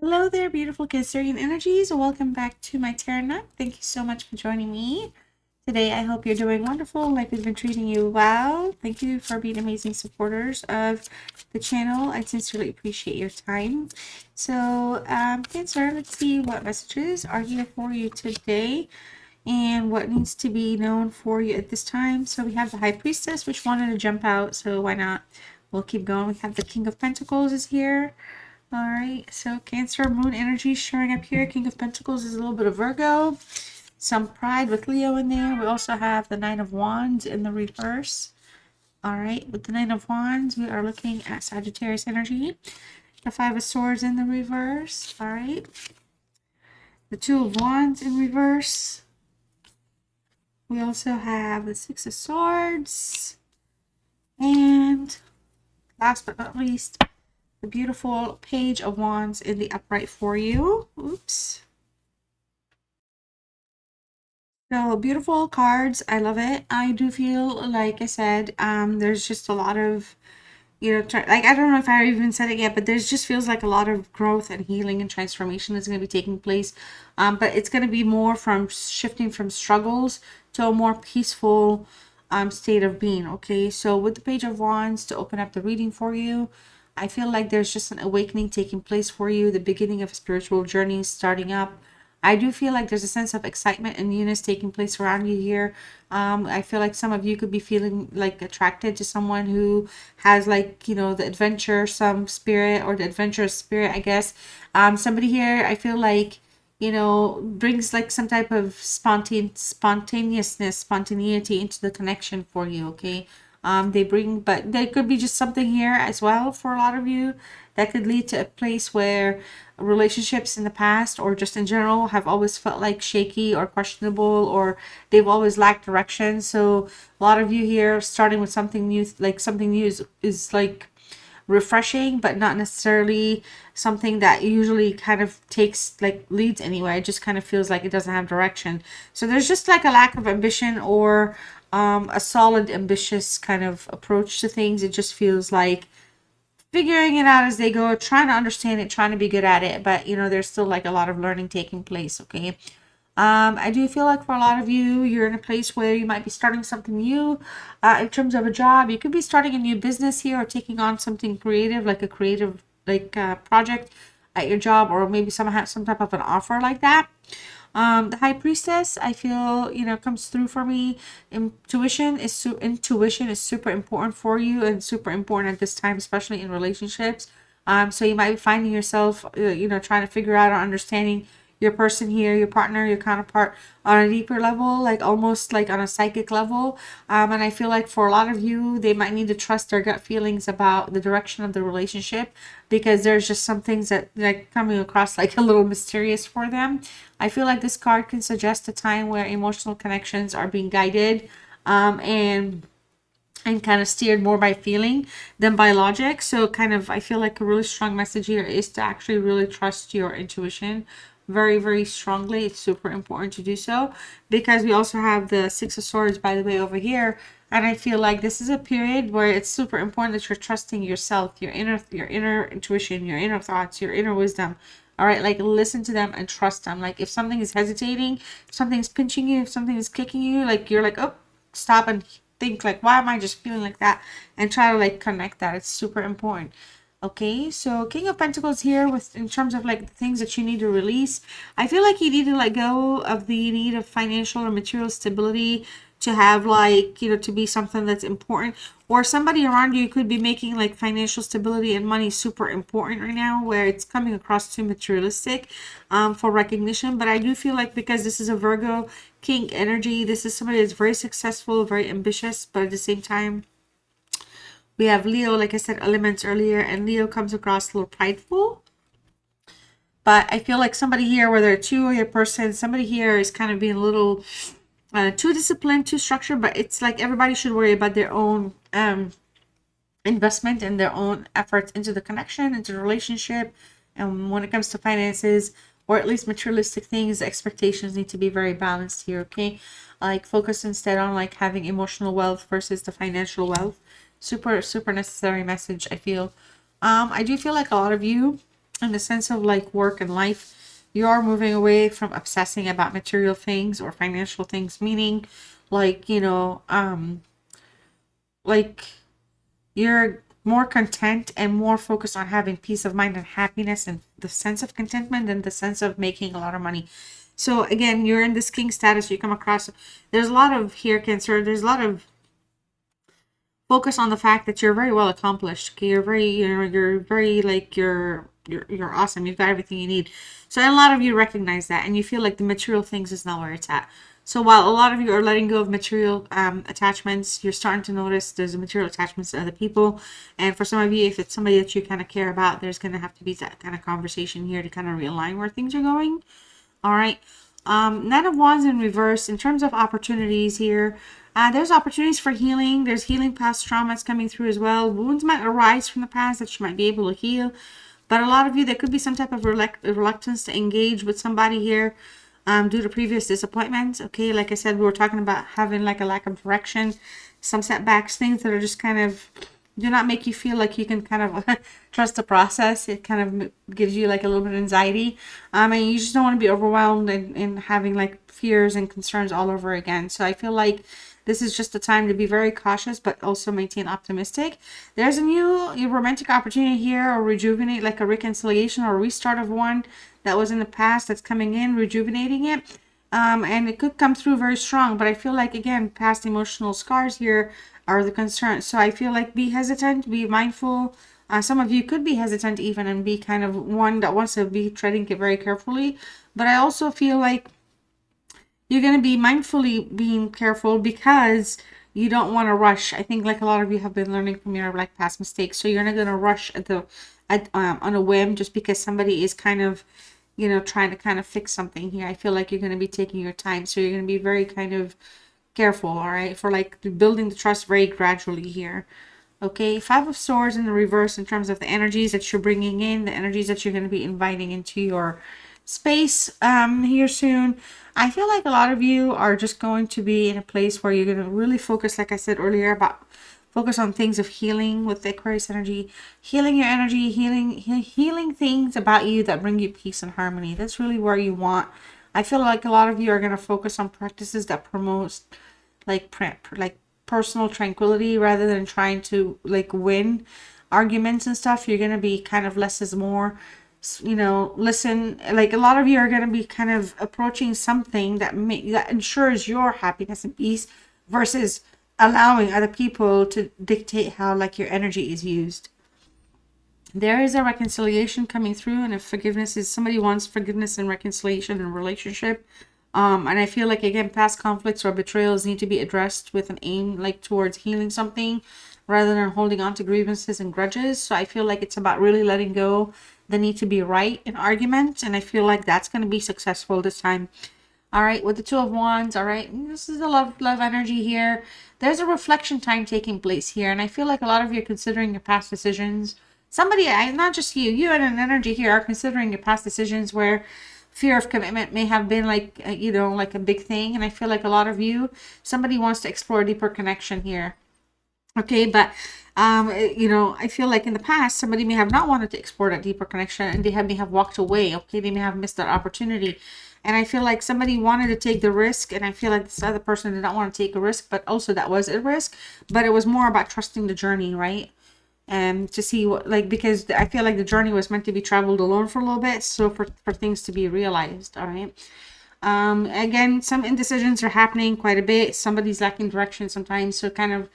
Hello there, beautiful Cancerian energies. Welcome back to my Tarot Nut. Thank you so much for joining me. Today, I hope you're doing wonderful. Life has been treating you well. Thank you for being amazing supporters of the channel. I sincerely appreciate your time. So, Cancer, let's see what messages are here for you today and what needs to be known for you at this time. So, we have the High Priestess, which wanted to jump out, so why not? We'll keep going. We have the King of Pentacles is here. All right, so Cancer moon energy showing up here. King of Pentacles is a little bit of Virgo. Some pride with Leo in there. We also have the Nine of Wands in the reverse. All right, with the Nine of Wands, we are looking at Sagittarius energy. The Five of Swords in the reverse. All right. The Two of Wands in reverse. We also have the Six of Swords. And last but not least, the beautiful Page of Wands in the upright for you. Oops. So beautiful cards. I love it. I do feel like I said, there's just a lot of, like I don't know if I even said it yet, but there's just feels like a lot of growth and healing and transformation is going to be taking place. But it's going to be more from shifting from struggles to a more peaceful state of being. Okay, so with the Page of Wands to open up the reading for you, I feel like there's just an awakening taking place for you, the beginning of a spiritual journey starting up. I do feel like there's a sense of excitement and newness taking place around you here. I feel like some of you could be feeling like attracted to someone who has like, the adventure, some spirit or the adventurous spirit, I guess. Somebody here, I feel like, brings like some type of spontaneousness, spontaneity into the connection for you, okay? They bring, but there could be just something here as well for a lot of you that could lead to a place where relationships in the past or just in general have always felt like shaky or questionable, or they've always lacked direction. So a lot of you here starting with something new, like something new is like refreshing, but not necessarily something that usually kind of takes like leads anywhere. It just kind of feels like it doesn't have direction. So there's just like a lack of ambition or a solid ambitious kind of approach to things. It just feels like figuring it out as they go, trying to understand it, trying to be good at it, but there's still like a lot of learning taking place. Okay, I do feel like for a lot of you, you're in a place where you might be starting something new in terms of a job. You could be starting a new business here or taking on something creative, like a creative project at your job, or maybe some type of an offer like that. The High Priestess, I feel, comes through for me. Intuition is super important for you and super important at this time, especially in relationships. So you might be finding yourself, trying to figure out or understanding your person here, your partner, your counterpart on a deeper level, like almost like on a psychic level. And I feel like for a lot of you, they might need to trust their gut feelings about the direction of the relationship, because there's just some things that like coming across like a little mysterious for them. I feel like this card can suggest a time where emotional connections are being guided and kind of steered more by feeling than by logic. So kind of I feel like a really strong message here is to actually really trust your intuition very, very strongly. It's super important to do so, because we also have the Six of Swords, by the way, over here. And I feel like this is a period where it's super important that you're trusting yourself, your inner intuition, your inner thoughts, your inner wisdom. All right, like listen to them and trust them. Like if something is hesitating, if something's pinching you, if something is kicking you, like you're like, oh, stop and think like, why am I just feeling like that? And try to like connect that. It's super important. Okay, so King of Pentacles here with in terms of like the things that you need to release. I feel like you need to let go of the need of financial or material stability to have like, to be something that's important. Or somebody around you could be making like financial stability and money super important right now, where it's coming across too materialistic for recognition. But I do feel like because this is a Virgo King energy, this is somebody that's very successful, very ambitious, but at the same time, we have Leo, like I said, elements earlier, and Leo comes across a little prideful. But I feel like somebody here, whether it's you or your person, somebody here is kind of being a little too disciplined, too structured. But it's like everybody should worry about their own investment and their own efforts into the connection, into the relationship. And when it comes to finances, or at least materialistic things, expectations need to be very balanced here, okay? Like focus instead on like having emotional wealth versus the financial wealth. Super, super necessary message, I feel. I do feel like a lot of you, in the sense of like work and life, you're moving away from obsessing about material things or financial things, meaning like, like you're more content and more focused on having peace of mind and happiness and the sense of contentment and the sense of making a lot of money. So again, you're in this king status. You come across, there's a lot of here, Cancer. There's a lot of focus on the fact that you're very well accomplished. Okay, you're very, you're very like you're awesome. You've got everything you need. So a lot of you recognize that, and you feel like the material things is not where it's at. So while a lot of you are letting go of material attachments, you're starting to notice there's a material attachments to other people. And for some of you, if it's somebody that you kind of care about, there's going to have to be that kind of conversation here to kind of realign where things are going. All right. Nine of Wands in reverse. In terms of opportunities here, there's opportunities for healing. There's healing past traumas coming through as well. Wounds might arise from the past that you might be able to heal. But a lot of you, there could be some type of reluctance to engage with somebody here due to previous disappointments. Okay, like I said, we were talking about having like a lack of direction, some setbacks, things that are just kind of do not make you feel like you can kind of trust the process. It kind of gives you like a little bit of anxiety. And you just don't want to be overwhelmed and having like fears and concerns all over again. So I feel like this is just a time to be very cautious, but also maintain optimistic. There's a new romantic opportunity here, or rejuvenate, like a reconciliation or a restart of one that was in the past that's coming in, rejuvenating it. And it could come through very strong, but I feel like, again, past emotional scars here are the concern. So I feel like be hesitant, be mindful. Some of you could be hesitant even and be kind of one that wants to be treading it very carefully. But I also feel like you're going to be mindfully being careful because you don't want to rush. I think like a lot of you have been learning from your like past mistakes. So you're not going to rush on a whim just because somebody is kind of, trying to kind of fix something here. I feel like you're going to be taking your time. So you're going to be very kind of careful, all right, for like building the trust very gradually here. Okay, Five of Swords in the reverse in terms of the energies that you're bringing in, the energies that you're going to be inviting into your space here soon. I feel like a lot of you are just going to be in a place where you're going to really focus, like I said earlier, about focus on things of healing with the Aquarius energy, healing your energy, healing things about you that bring you peace and harmony. That's really where you want. I feel like a lot of you are going to focus on practices that promote like personal tranquility rather than trying to like win arguments and stuff. You're going to be kind of less is more, listen, like a lot of you are going to be kind of approaching something that ensures your happiness and peace versus allowing other people to dictate how like your energy is used. There is a reconciliation coming through, and if forgiveness is, somebody wants forgiveness and reconciliation in a relationship. And I feel like, again, past conflicts or betrayals need to be addressed with an aim like towards healing something rather than holding on to grievances and grudges. So I feel like it's about really letting go the need to be right in arguments. And I feel like that's going to be successful this time. All right, with the Two of Wands, all right, this is a love energy here. There's a reflection time taking place here. And I feel like a lot of you are considering your past decisions. Somebody, not just you and an energy here are considering your past decisions where fear of commitment may have been like, like a big thing. And I feel like a lot of you, somebody wants to explore a deeper connection here. Okay, but, I feel like in the past, somebody may have not wanted to explore that deeper connection and may have walked away. Okay, they may have missed that opportunity. And I feel like somebody wanted to take the risk, and I feel like this other person did not want to take a risk, but also that was a risk. But it was more about trusting the journey, right? And to see what, like, because I feel like the journey was meant to be traveled alone for a little bit, so for things to be realized. All right, again, some indecisions are happening quite a bit. Somebody's lacking direction sometimes, so kind of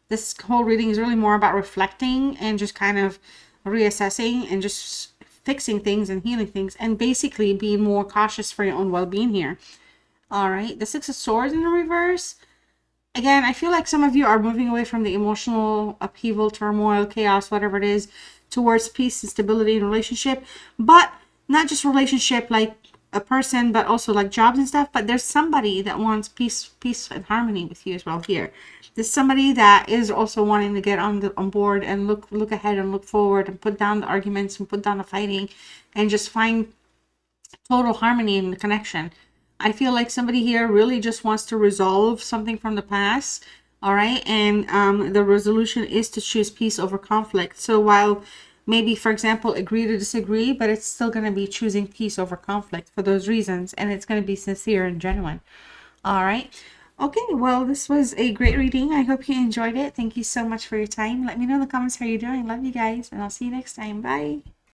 this whole reading is really more about reflecting and just kind of reassessing and just fixing things and healing things and basically being more cautious for your own well-being here. All right, the Six of Swords in the reverse. Again, I feel like some of you are moving away from the emotional upheaval, turmoil, chaos, whatever it is, towards peace and stability in relationship. But not just relationship like a person, but also like jobs and stuff. But there's somebody that wants peace and harmony with you as well here. There's somebody that is also wanting to get on board and look ahead and look forward and put down the arguments and put down the fighting and just find total harmony in the connection. I feel like somebody here really just wants to resolve something from the past. All right. And the resolution is to choose peace over conflict. So while maybe, for example, agree to disagree, but it's still going to be choosing peace over conflict for those reasons, and it's going to be sincere and genuine. All right. Okay, well, this was a great reading. I hope you enjoyed it. Thank you so much for your time. Let me know in the comments how you're doing. Love you guys, and I'll see you next time. Bye.